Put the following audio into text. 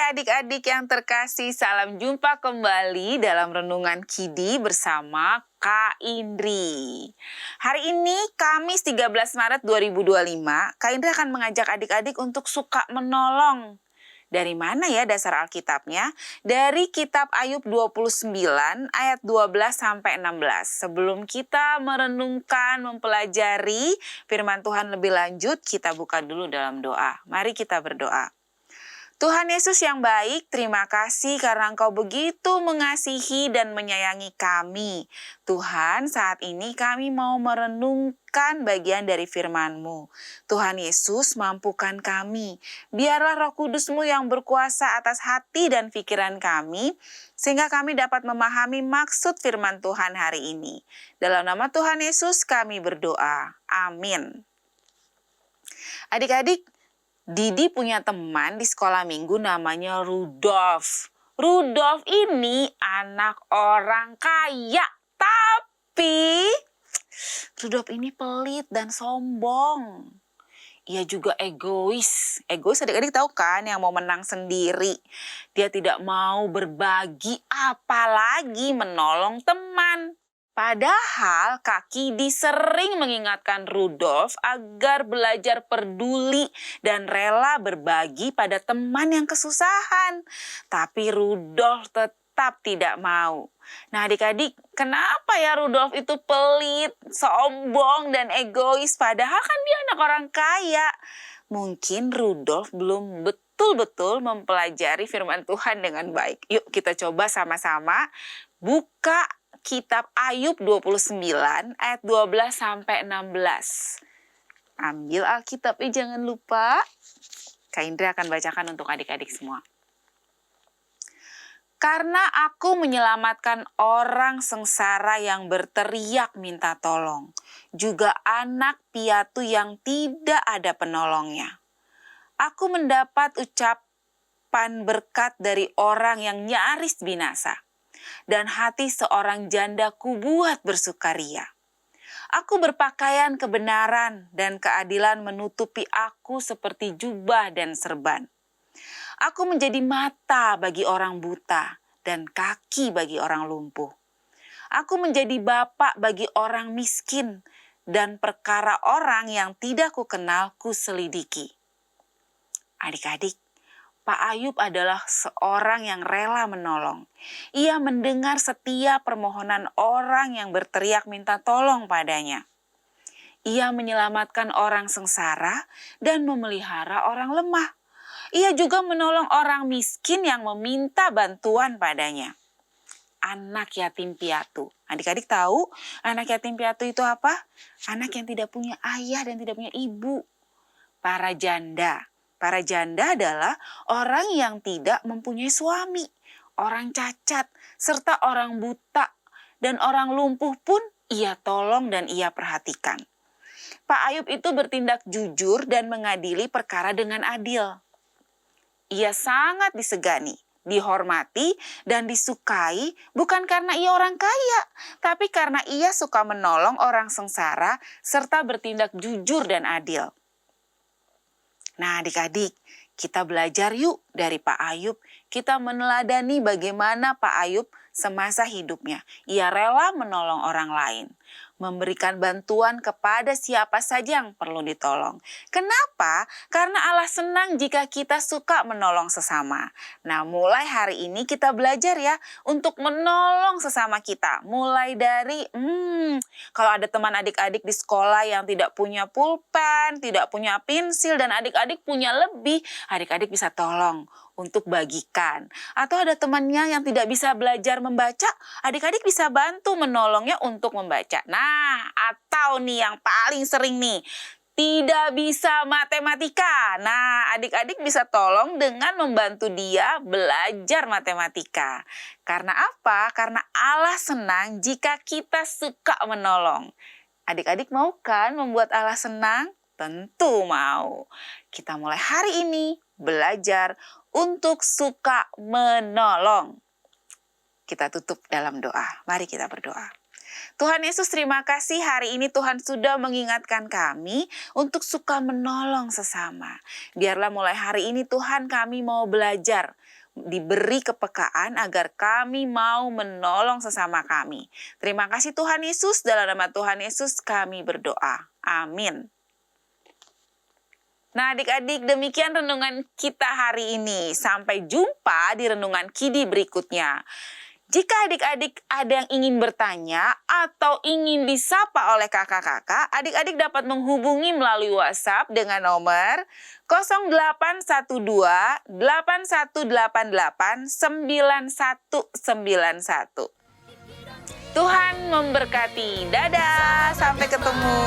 adik-adik yang terkasih, salam jumpa kembali dalam Renungan Kidi bersama Kak Indri. Hari ini Kamis 13 Maret 2025, Kak Indri akan mengajak adik-adik untuk suka menolong. Dari mana ya dasar Alkitabnya? Dari kitab Ayub 29 ayat 12 sampai 16. Sebelum kita merenungkan, mempelajari firman Tuhan lebih lanjut, kita buka dulu dalam doa. Mari kita berdoa. Tuhan Yesus yang baik, terima kasih karena Engkau begitu mengasihi dan menyayangi kami. Tuhan, saat ini kami mau merenungkan bagian dari firman-Mu. Tuhan Yesus, mampukan kami. Biarlah Roh Kudus-Mu yang berkuasa atas hati dan pikiran kami, sehingga kami dapat memahami maksud firman Tuhan hari ini. Dalam nama Tuhan Yesus kami berdoa. Amin. Adik-adik, Didi punya teman di sekolah minggu namanya Rudolf. Rudolf ini anak orang kaya, tapi Rudolf ini pelit dan sombong. Ia juga egois. Egois adik-adik tahu kan, yang mau menang sendiri. Dia tidak mau berbagi, apalagi menolong teman. Padahal Kak Kidi sering mengingatkan Rudolf agar belajar peduli dan rela berbagi pada teman yang kesusahan. Tapi Rudolf tetap tidak mau. Nah adik-adik, kenapa ya Rudolf itu pelit, sombong, dan egois? Padahal kan dia anak orang kaya. Mungkin Rudolf belum betul-betul mempelajari firman Tuhan dengan baik. Yuk kita coba sama-sama buka kitab Ayub 29 ayat 12 sampai 16. Ambil Alkitabnya jangan lupa. Kak Indra akan bacakan untuk adik-adik semua. Karena aku menyelamatkan orang sengsara yang berteriak minta tolong, juga anak piatu yang tidak ada penolongnya. Aku mendapat ucapan berkat dari orang yang nyaris binasa, dan hati seorang janda kubuat bersukaria. Aku berpakaian kebenaran dan keadilan menutupi aku seperti jubah dan serban. Aku menjadi mata bagi orang buta dan kaki bagi orang lumpuh. Aku menjadi bapak bagi orang miskin dan perkara orang yang tidak kukenal kuselidiki. Adik-adik, Pak Ayub adalah seorang yang rela menolong. Ia mendengar setiap permohonan orang yang berteriak minta tolong padanya. Ia menyelamatkan orang sengsara dan memelihara orang lemah. Ia juga menolong orang miskin yang meminta bantuan padanya. Anak yatim piatu. Adik-adik tahu anak yatim piatu itu apa? Anak yang tidak punya ayah dan tidak punya ibu. Para janda. Para janda adalah orang yang tidak mempunyai suami, orang cacat, serta orang buta, dan orang lumpuh pun ia tolong dan ia perhatikan. Pak Ayub itu bertindak jujur dan mengadili perkara dengan adil. Ia sangat disegani, dihormati, dan disukai bukan karena ia orang kaya, tapi karena ia suka menolong orang sengsara serta bertindak jujur dan adil. Nah adik-adik, kita belajar yuk dari Pak Ayub. Kita meneladani bagaimana Pak Ayub semasa hidupnya. Ia rela menolong orang lain, memberikan bantuan kepada siapa saja yang perlu ditolong. Kenapa? Karena Allah senang jika kita suka menolong sesama. Nah, mulai hari ini kita belajar ya untuk menolong sesama kita. Mulai dari, kalau ada teman adik-adik di sekolah yang tidak punya pulpen, tidak punya pensil, dan adik-adik punya lebih, adik-adik bisa tolong untuk bagikan. Atau ada temannya yang tidak bisa belajar membaca, adik-adik bisa bantu menolongnya untuk membaca. Nah, atau nih yang paling sering nih, tidak bisa matematika. Nah, adik-adik bisa tolong dengan membantu dia belajar matematika. Karena apa? Karena Allah senang jika kita suka menolong. Adik-adik mau kan membuat Allah senang? Tentu mau. Kita mulai hari ini belajar untuk suka menolong. Kita tutup dalam doa. Mari kita berdoa. Tuhan Yesus, terima kasih hari ini Tuhan sudah mengingatkan kami untuk suka menolong sesama. Biarlah mulai hari ini Tuhan kami mau belajar, diberi kepekaan agar kami mau menolong sesama kami. Terima kasih Tuhan Yesus, dalam nama Tuhan Yesus kami berdoa. Amin. Nah adik-adik, demikian renungan kita hari ini. Sampai jumpa di renungan Kidi berikutnya. Jika adik-adik ada yang ingin bertanya atau ingin disapa oleh kakak-kakak, adik-adik dapat menghubungi melalui WhatsApp dengan nomor 0812 8188 9191. Tuhan memberkati. Dadah, sampai ketemu.